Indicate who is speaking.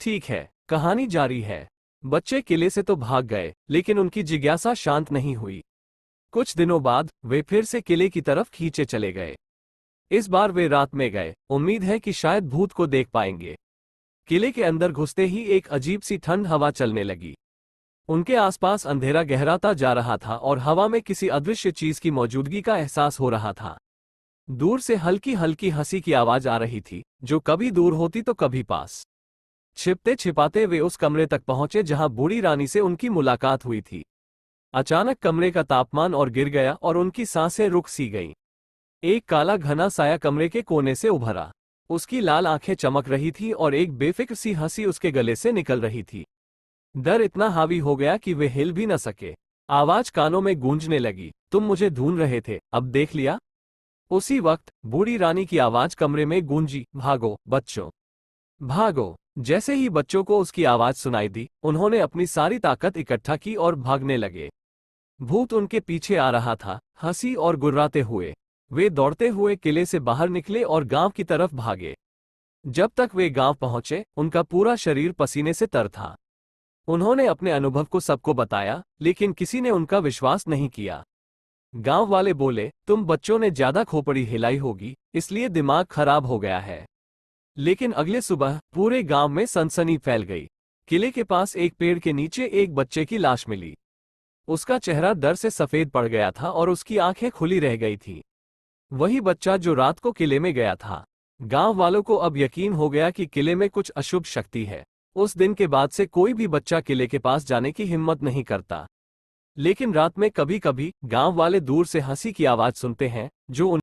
Speaker 1: ठीक है, कहानी जारी है। बच्चे किले से तो भाग गए, लेकिन उनकी जिज्ञासा शांत नहीं हुई। कुछ दिनों बाद वे फिर से किले की तरफ खींचे चले गए। इस बार वे रात में गए, उम्मीद है कि शायद भूत को देख पाएंगे। किले के अंदर घुसते ही एक अजीब सी ठंड हवा चलने लगी। उनके आसपास अंधेरा गहराता जा रहा था और हवा में किसी अदृश्य चीज की मौजूदगी का एहसास हो रहा था। दूर से हल्की हल्की हंसी की आवाज आ रही थी, जो कभी दूर होती तो कभी पास। छिपते छिपाते वे उस कमरे तक पहुंचे जहां बूढ़ी रानी से उनकी मुलाकात हुई थी। अचानक कमरे का तापमान और गिर गया और उनकी सांसें रुक सी गईं। एक काला घना साया कमरे के कोने से उभरा। उसकी लाल आंखें चमक रही थी और एक बेफिक्र सी हंसी उसके गले से निकल रही थी। डर इतना हावी हो गया कि वे हिल भी न सके। आवाज कानों में गूंजने लगी, तुम मुझे ढूंढ रहे थे, अब देख लिया। उसी वक्त बूढ़ी रानी की आवाज कमरे में गूंजी, भागो बच्चों, भागो। जैसे ही बच्चों को उसकी आवाज सुनाई दी, उन्होंने अपनी सारी ताकत इकट्ठा की और भागने लगे। भूत उनके पीछे आ रहा था, हंसी और गुर्राते हुए। वे दौड़ते हुए किले से बाहर निकले और गांव की तरफ भागे। जब तक वे गांव पहुंचे, उनका पूरा शरीर पसीने से तर था। उन्होंने अपने अनुभव को सबको बताया, लेकिन किसी ने उनका विश्वास नहीं किया। गांव वाले बोले, तुम बच्चों ने ज्यादा खोपड़ी हिलाई होगी, इसलिए दिमाग खराब हो गया है। लेकिन अगले सुबह पूरे गांव में सनसनी फैल गई। किले के पास एक पेड़ के नीचे एक बच्चे की लाश मिली। उसका चेहरा डर से सफेद पड़ गया था और उसकी आंखें खुली रह गई थीं। वही बच्चा जो रात को किले में गया था। गांव वालों को अब यकीन हो गया कि किले में कुछ अशुभ शक्ति है। उस दिन के बाद से कोई भी बच्चा किले के पास जाने की हिम्मत नहीं करता। लेकिन रात में कभी कभी गांव वाले दूर से हंसी की आवाज सुनते हैं, जो